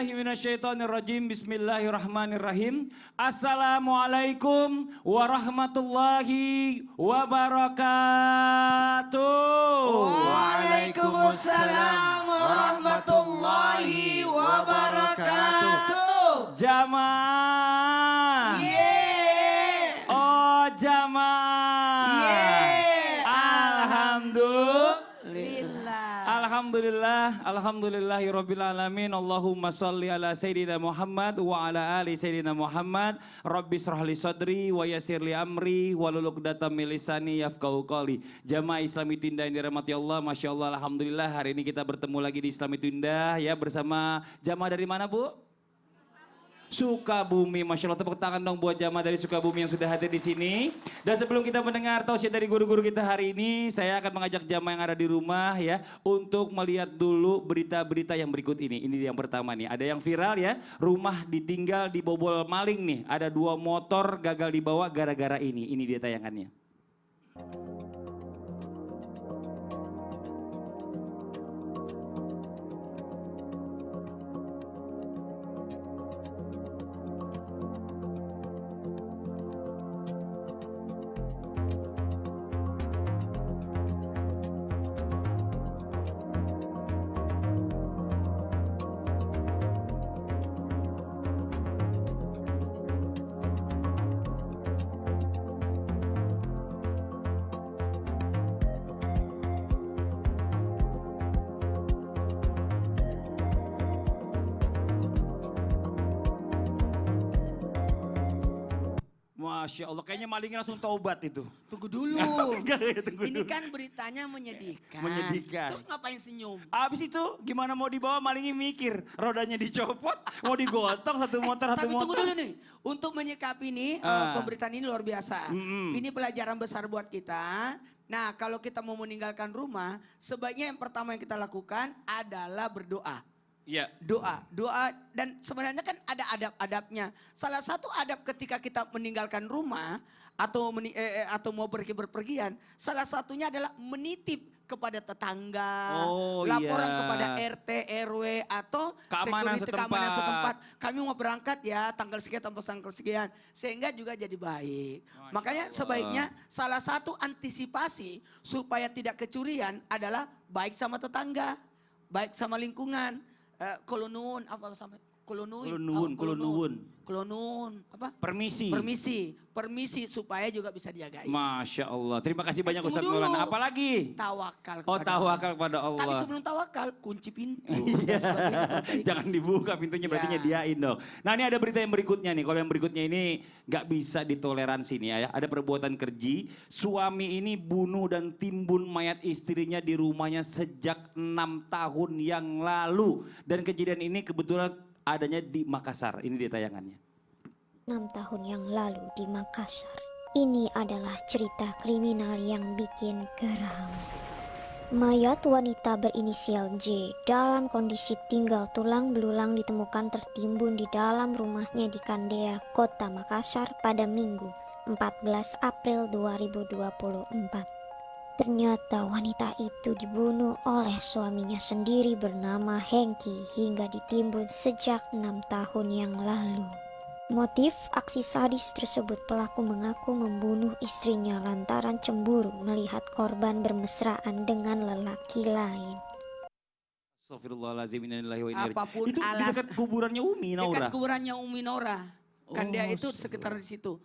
billahi minasyaitonirrajim. Bismillahirrahmanirrahim. Assalamualaikum warahmatullahi wabarakatuh. Waalaikumsalam warahmatullahi wabarakatuh. Jamaah. Yeah. Oh jamaah. Yeah. Alhamdulillahirabbil alamin. Allahumma shalli ala sayyidina Muhammad wa ala ali sayyidina Muhammad. Rabbi shrahli sadri wa yassirli amri wahlul 'uqdatam min lisani yafqahu qawli. Jamaah Islami Tinda yang dirahmati Allah, Masya Allah, alhamdulillah hari ini kita bertemu lagi di Islami Tinda ya bersama jamaah dari mana Bu? Sukabumi, Masya Allah, tepuk tangan dong buat jamaah dari Sukabumi yang sudah hadir di sini. Dan sebelum kita mendengar tausiah dari guru-guru kita hari ini, saya akan mengajak jamaah yang ada di rumah ya untuk melihat dulu berita-berita yang berikut ini. Ini yang pertama nih, ada yang viral ya, rumah ditinggal dibobol maling nih. Ada 2 motor gagal dibawa gara-gara ini. Ini dia tayangannya. Masya Allah, kayaknya malingnya langsung taubat itu. Tunggu dulu. Tunggu Ini dulu. kan beritanya menyedihkan. Menyedihkan. Terus ngapain senyum? Abis itu gimana mau dibawa malingnya mikir. Rodanya dicopot, mau digotong satu motor satu Tapi motor. tunggu dulu nih. Untuk menyikapi ini, pemberitaan ini luar biasa. Ini pelajaran besar buat kita. Nah kalau kita mau meninggalkan rumah, sebaiknya yang pertama yang kita lakukan adalah berdoa. Iya. Doa dan sebenarnya kan ada adab-adabnya. Salah satu adab ketika kita meninggalkan rumah atau mau pergi berpergian, salah satunya adalah menitip kepada tetangga, laporan kepada RT, RW atau security keamanan setempat. Kami mau berangkat ya tanggal sekian sampai tanggal sekian, sehingga juga jadi baik. Makanya sebaiknya salah satu antisipasi supaya tidak kecurian adalah baik sama tetangga, baik sama lingkungan. Kolonun apa sampai kolonun apa? Permisi supaya juga bisa dijagai. Masya Allah. Terima kasih banyak Ustaz Maulana. Apalagi? Tawakal. Tawakal kepada Allah. Tapi sebelum tawakal kunci pintu. Jangan dibuka pintunya, berarti nyediain dong. Nah ini ada berita yang berikutnya nih. Kalau yang berikutnya ini nggak bisa ditoleransi nih ya. Ada perbuatan keji. Suami ini bunuh dan timbun mayat istrinya di rumahnya sejak 6 tahun yang lalu. Dan kejadian ini kebetulan adanya di Makassar. Ini dia tayangannya. 6 tahun yang lalu di Makassar. Ini adalah cerita kriminal yang bikin geram. Mayat wanita berinisial J dalam kondisi tinggal tulang belulang ditemukan tertimbun di dalam rumahnya di Kandea, Kota Makassar pada Minggu 14 April 2024. Ternyata wanita itu dibunuh oleh suaminya sendiri bernama Hengki hingga ditimbun sejak 6 tahun yang lalu. Motif aksi sadis tersebut, pelaku mengaku membunuh istrinya lantaran cemburu melihat korban bermesraan dengan lelaki lain. Astagfirullahaladzim, innalillahi wa inna ilaihi. Apapun Itu di dekat kuburannya Umi Naura. Dekat kuburannya Umi Naura. Kandea itu sekitar di situ.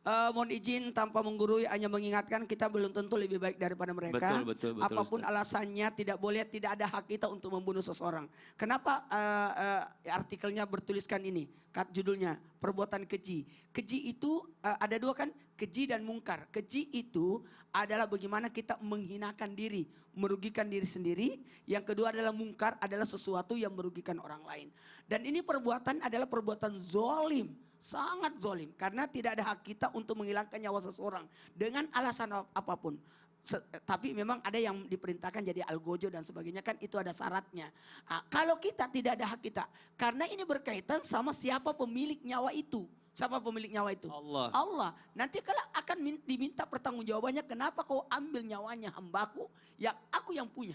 Mohon izin tanpa menggurui, hanya mengingatkan kita belum tentu lebih baik daripada mereka. Betul, Apapun Ustaz. alasannya tidak ada hak kita untuk membunuh seseorang. Kenapa artikelnya bertuliskan ini? Judulnya perbuatan keji. Keji itu ada 2 kan? Keji dan mungkar. Keji itu adalah bagaimana kita menghinakan diri, merugikan diri sendiri. Yang kedua adalah mungkar, adalah sesuatu yang merugikan orang lain. Dan ini perbuatan adalah perbuatan zolim. Sangat zolim karena tidak ada hak kita untuk menghilangkan nyawa seseorang dengan alasan apapun. Tapi memang ada yang diperintahkan jadi algojo dan sebagainya, kan itu ada syaratnya. Kalau kita tidak ada hak kita, karena ini berkaitan sama siapa pemilik nyawa itu. Siapa pemilik nyawa itu? Allah. Nanti kalau akan diminta pertanggungjawabannya, kenapa kau ambil nyawanya hambaku yang aku yang punya?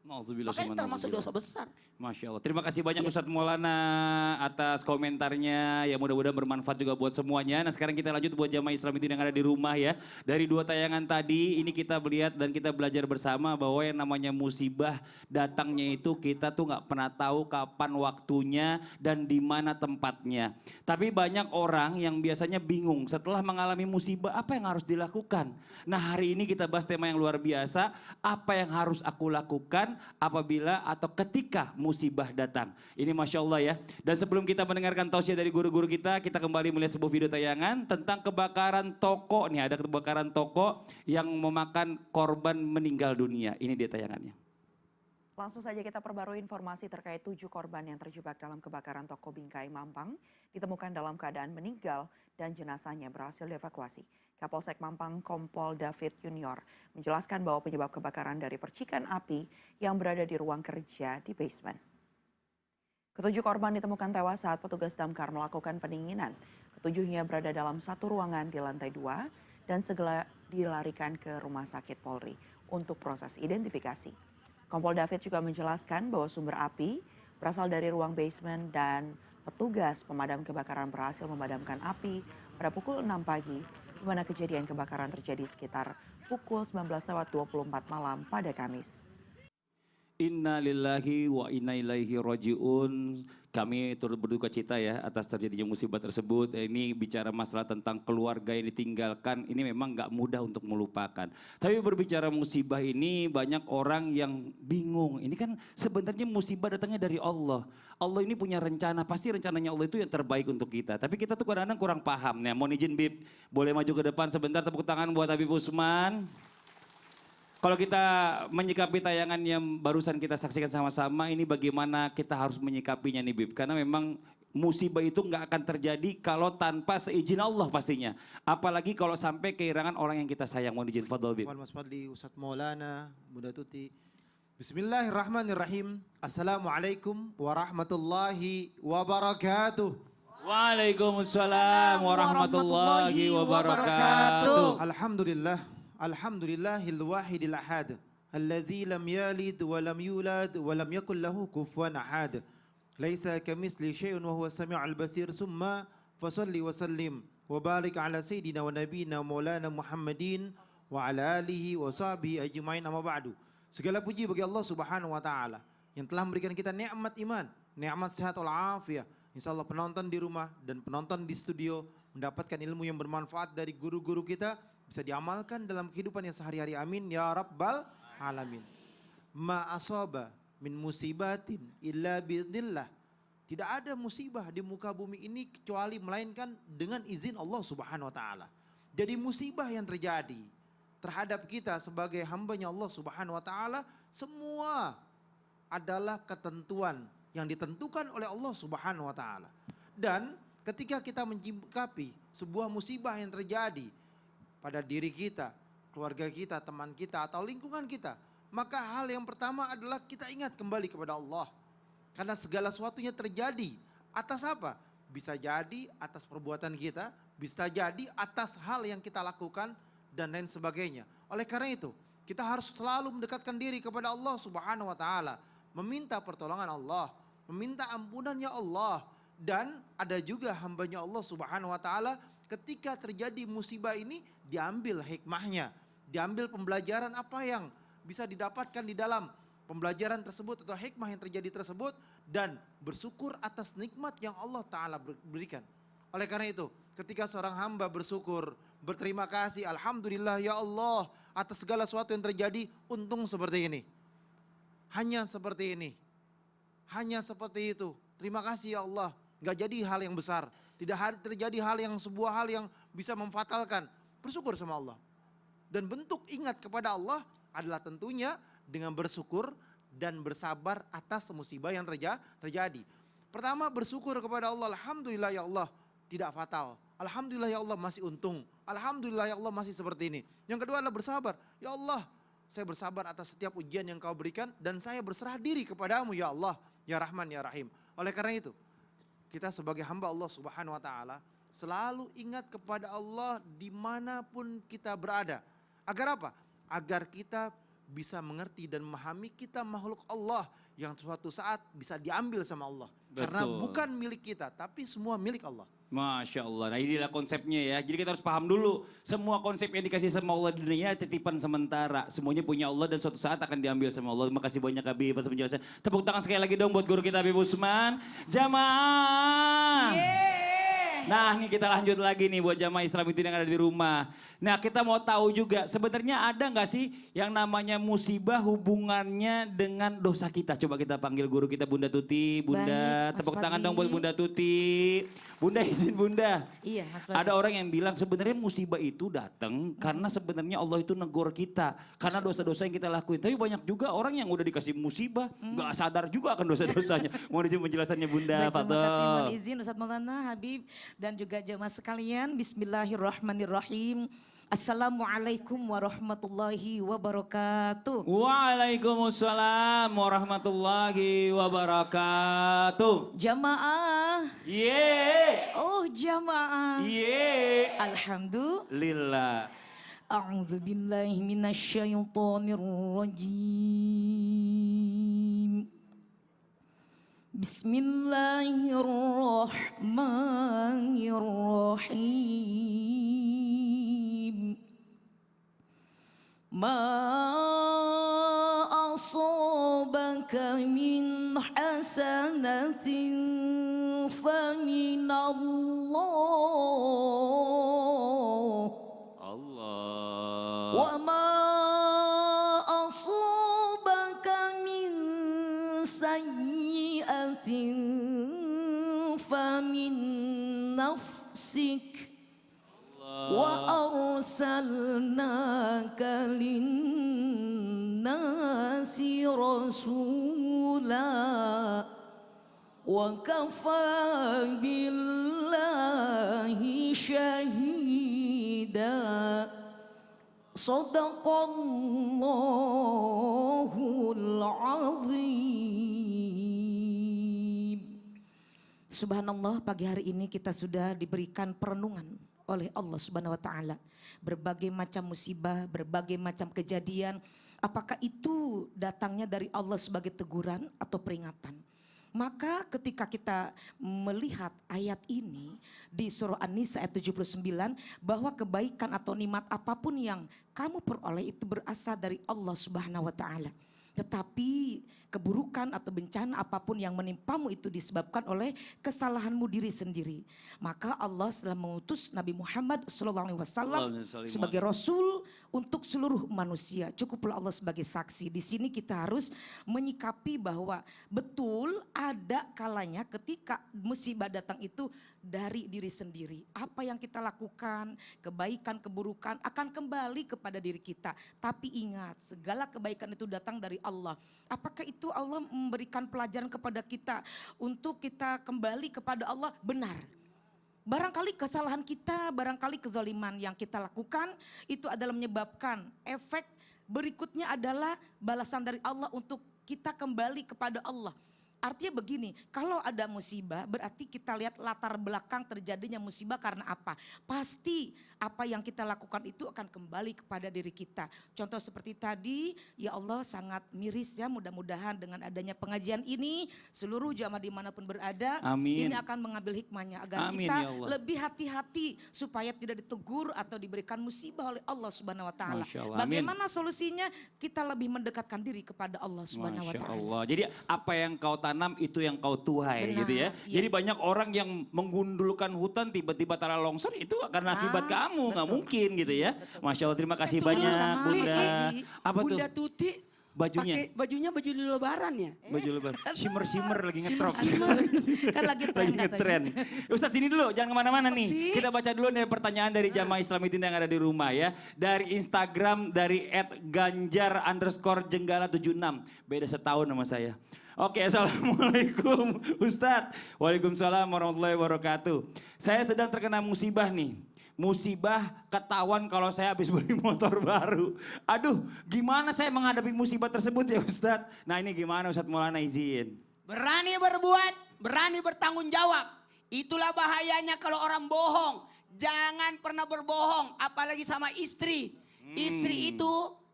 Makanya termasuk dosa besar. Masya Allah. Terima kasih banyak Iya. Ustadz Maulana atas komentarnya. Ya mudah-mudahan bermanfaat juga buat semuanya. Nah sekarang kita lanjut buat jamaah Islam itu yang ada di rumah ya. Dari 2 tayangan tadi ini kita melihat dan kita belajar bersama bahwa yang namanya musibah datangnya itu kita tuh nggak pernah tahu kapan waktunya dan di mana tempatnya. Tapi banyak orang yang biasanya bingung setelah mengalami musibah apa yang harus dilakukan. Nah hari ini kita bahas tema yang luar biasa. Apa yang harus aku lakukan apabila atau ketika musibah datang. Ini Masya Allah ya. Dan sebelum kita mendengarkan tausiah dari guru-guru kita kembali melihat sebuah video tayangan tentang kebakaran toko. Nih ada kebakaran toko yang memakan korban meninggal dunia. Ini dia tayangannya. Langsung saja kita perbarui informasi terkait 7 korban yang terjebak dalam kebakaran toko Bingkai Mampang ditemukan dalam keadaan meninggal dan jenazahnya berhasil dievakuasi. Kapolsek Mampang Kompol David Junior menjelaskan bahwa penyebab kebakaran dari percikan api yang berada di ruang kerja di basement. Ketujuh korban ditemukan tewas saat petugas damkar melakukan pendinginan. Ketujuhnya berada dalam satu ruangan di lantai 2 dan segera dilarikan ke rumah sakit Polri untuk proses identifikasi. Kompol David juga menjelaskan bahwa sumber api berasal dari ruang basement dan petugas pemadam kebakaran berhasil memadamkan api pada pukul 6 pagi, di mana kejadian kebakaran terjadi sekitar pukul 19.24 malam pada Kamis. Inna lillahi wa inna ilaihi raji'un. Kami turut berduka cita ya atas terjadinya musibah tersebut. Ini bicara masalah tentang keluarga yang ditinggalkan. Ini memang gak mudah untuk melupakan. Tapi berbicara musibah ini banyak orang yang bingung. Ini kan sebenarnya musibah datangnya dari Allah. Allah ini punya rencana. Pasti rencananya Allah itu yang terbaik untuk kita. Tapi kita tuh kadang-kadang kurang paham. Nah, mohon izin Bib, boleh maju ke depan sebentar, tepuk tangan buat Habib Usman. Kalau kita menyikapi tayangan yang barusan kita saksikan sama-sama, ini bagaimana kita harus menyikapinya nih Bib. Karena memang musibah itu nggak akan terjadi kalau tanpa seizin Allah pastinya. Apalagi kalau sampai kehilangan orang yang kita sayang. Mohon izin, fadhol Bib. Mas Fadli, Ustadz Maulana, Bunda Tuti. Bismillahirrahmanirrahim. Assalamualaikum warahmatullahi wabarakatuh. Waalaikumsalam warahmatullahi wabarakatuh. Alhamdulillah. Alhamdulillahil wahidil ahad. Alladzi lam yalid wa lam yulad wa lam yakul lahu kufuwan ahad. Laisa kamitsli syai'un wa huwas samiul basir. Summa fasalli wa sallim wa barik ala sayyidina wa nabiyina maulana Muhammadin wa ala alihi wa sahbihi ajmain, amma ba'du. Segala puji bagi Allah Subhanahu wa taala yang telah memberikan kita nikmat iman, nikmat sehat wal afiah. Insyaallah penonton di rumah dan penonton di studio mendapatkan ilmu yang bermanfaat dari guru-guru kita, bisa diamalkan dalam kehidupan yang sehari-hari. Amin ya rabbal alamin. Ma asaba min musibatin illa biidznillah. Tidak ada musibah di muka bumi ini kecuali melainkan dengan izin Allah Subhanahu wa taala. Jadi musibah yang terjadi terhadap kita sebagai hambanya Allah Subhanahu wa taala semua adalah ketentuan yang ditentukan oleh Allah Subhanahu wa taala. Dan ketika kita menyikapi sebuah musibah yang terjadi pada diri kita, keluarga kita, teman kita, atau lingkungan kita, maka hal yang pertama adalah kita ingat kembali kepada Allah. Karena segala sesuatunya terjadi atas apa? Bisa jadi atas perbuatan kita, bisa jadi atas hal yang kita lakukan, dan lain sebagainya. Oleh karena itu, kita harus selalu mendekatkan diri kepada Allah Subhanahu wa taala, meminta pertolongan Allah, meminta ampunannya Allah. Dan ada juga hambanya Allah Subhanahu wa taala, ketika terjadi musibah ini diambil hikmahnya, diambil pembelajaran apa yang bisa didapatkan di dalam pembelajaran tersebut atau hikmah yang terjadi tersebut, dan bersyukur atas nikmat yang Allah taala berikan. Oleh karena itu, ketika seorang hamba bersyukur, berterima kasih, alhamdulillah ya Allah atas segala sesuatu yang terjadi, untung seperti ini. Hanya seperti ini. Hanya seperti itu. Terima kasih ya Allah. Gak jadi hal yang besar. Tidak terjadi hal yang sebuah hal yang bisa memfatalkan. Bersyukur sama Allah. Dan bentuk ingat kepada Allah adalah tentunya dengan bersyukur dan bersabar atas musibah yang terjadi. Pertama, bersyukur kepada Allah. Alhamdulillah ya Allah tidak fatal. Alhamdulillah ya Allah masih untung. Alhamdulillah ya Allah masih seperti ini. Yang kedua adalah bersabar. Ya Allah, saya bersabar atas setiap ujian yang Kau berikan dan saya berserah diri kepadamu ya Allah, ya Rahman ya Rahim. Oleh karena itu, kita sebagai hamba Allah Subhanahu wa taala selalu ingat kepada Allah dimanapun kita berada. Agar apa? Agar kita bisa mengerti dan memahami kita makhluk Allah yang suatu saat bisa diambil sama Allah. Karena Betul. bukan milik kita, tapi semua milik Allah. Masya Allah, nah inilah konsepnya ya. Jadi kita harus paham dulu, semua konsep yang dikasih sama Allah di dunia titipan sementara. Semuanya punya Allah dan suatu saat akan diambil sama Allah. Terima kasih banyak Habib atas penjelasan. Tepuk tangan sekali lagi dong buat guru kita Habib Usman. Jamaah. Nah ini kita lanjut lagi nih buat jamaah Islam itu yang ada di rumah. Nah kita mau tahu juga sebenarnya ada nggak sih yang namanya musibah hubungannya dengan dosa kita. Coba kita panggil guru kita Bunda Tuti. Bunda, Baik, Mas tepuk tangan Fadli. dong buat Bunda Tuti. Bunda izin Bunda. Iya, Mas Fadli. Ada orang yang bilang sebenarnya musibah itu datang karena sebenarnya Allah itu negor kita. Karena dosa-dosa yang kita lakuin. Tapi banyak juga orang yang udah dikasih musibah nggak sadar juga akan dosa-dosanya. Mau izin penjelasannya Bunda. Baik, terima kasih Fadol. mohon izin Ustadz Maulana, Habib dan juga jemaah sekalian. Bismillahirrahmanirrahim. Assalamualaikum warahmatullahi wabarakatuh. Waalaikumsalam warahmatullahi wabarakatuh. Jamaah, Ye. oh jamaah. Ye. Alhamdulillah. Lillah. A'udzu billahi minasyaitonir rajim. Bismillahirrahmanirrahim. Ma asabaka min hasanatin famin Allah. Allah. Wa ma asabaka min sayyi'atin famin nafsik. Wa arsalnaka linnasi rasula wa kafa billahi syahida. Sadaqallahul azim. Subhanallah, pagi hari ini kita sudah diberikan perenungan oleh Allah Subhanahu wa taala. Berbagai macam musibah, berbagai macam kejadian, apakah itu datangnya dari Allah sebagai teguran atau peringatan? Maka ketika kita melihat ayat ini di surah An-Nisa ayat 79 bahwa kebaikan atau nikmat apapun yang kamu peroleh itu berasal dari Allah Subhanahu wa taala. Tetapi keburukan atau bencana apapun yang menimpamu itu disebabkan oleh kesalahanmu diri sendiri. Maka Allah telah mengutus Nabi Muhammad SAW sebagai Rasul untuk seluruh manusia. Cukuplah Allah sebagai saksi. Di sini kita harus menyikapi bahwa betul ada kalanya ketika musibah datang itu dari diri sendiri. Apa yang kita lakukan, kebaikan, keburukan akan kembali kepada diri kita. Tapi ingat, segala kebaikan itu datang dari Allah. Apakah itu Allah memberikan pelajaran kepada kita untuk kita kembali kepada Allah? Benar. Barangkali kesalahan kita, barangkali kezaliman yang kita lakukan itu adalah menyebabkan efek berikutnya adalah balasan dari Allah untuk kita kembali kepada Allah. Artinya begini, kalau ada musibah berarti kita lihat latar belakang terjadinya musibah karena apa. Pasti apa yang kita lakukan itu akan kembali kepada diri kita. Contoh seperti tadi, ya Allah sangat miris ya, mudah-mudahan dengan adanya pengajian ini seluruh jamaah dimanapun berada, Amin. ini akan mengambil hikmahnya agar Amin, kita ya Allah. lebih hati-hati supaya tidak ditegur atau diberikan musibah oleh Allah Subhanahu wa taala. Masya Allah, amin. Bagaimana solusinya? Kita lebih mendekatkan diri kepada Allah Subhanahu wa Masya taala. Allah. Jadi apa yang kau tanam itu yang kau tuai Benar, gitu ya. iya. Jadi banyak orang yang menggundulkan hutan tiba-tiba tanah longsor itu karena akibat kamu, nggak betul. mungkin gitu ya. Masya Allah, terima kasih Itu banyak sama, Bunda. Mas. Apa tuh? Bunda Tuti Bajunya? pakai bajunya baju di lebaran ya. Baju lebar. Shimmer lagi ngetrok. Kan lagi tren Lagi ngetren. Ustadz sini dulu, jangan kemana-mana nih. Sih. Kita baca dulu nih pertanyaan dari jamaah Islam itu yang ada di rumah ya. Dari Instagram dari @ganjar_jenggala76. Beda setahun sama saya. Oke, assalamualaikum Ustadz. Waalaikumsalam warahmatullahi wabarakatuh. Saya sedang terkena musibah nih. Musibah ketahuan kalau saya habis beli motor baru. Aduh, gimana saya menghadapi musibah tersebut ya Ustadz? Nah ini gimana Ustadz Maulana izin? Berani berbuat, berani bertanggung jawab. Itulah bahayanya kalau orang bohong. Jangan pernah berbohong, apalagi sama istri. Istri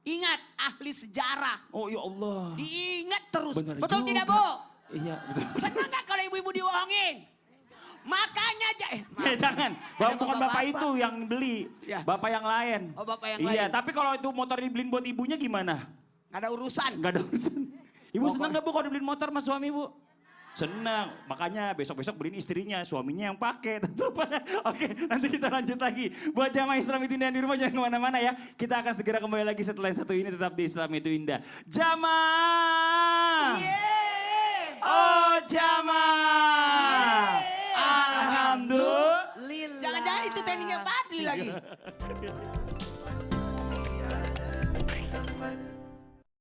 Ingat ahli sejarah. Oh ya Allah. Diingat terus. Benar Betul juga. tidak, Bu? Iya betul. Senang gak kalau ibu-ibu dibohongin? Makanya aja. Jangan, Ada bukan bapak bapak-bapak. itu yang beli, Ya. bapak yang lain. Oh, bapak yang Iya, lain. tapi kalau itu motor dibeliin buat ibunya gimana? Gak ada urusan. Gak ada urusan. Ibu Pokok- senang gak Bu kalau dibeliin motor sama suami Bu? Senang, makanya besok-besok beliin istrinya, suaminya yang pakai. Tetap. Oke, nanti kita lanjut lagi. Buat jamaah Islam itu indah di rumah jangan kemana-mana ya. Kita akan segera kembali lagi setelah yang satu ini tetap di Islam itu indah. Jamaah! Oh jamaah! Alhamdulillah. Jangan-jangan itu tekniknya Fadli lagi.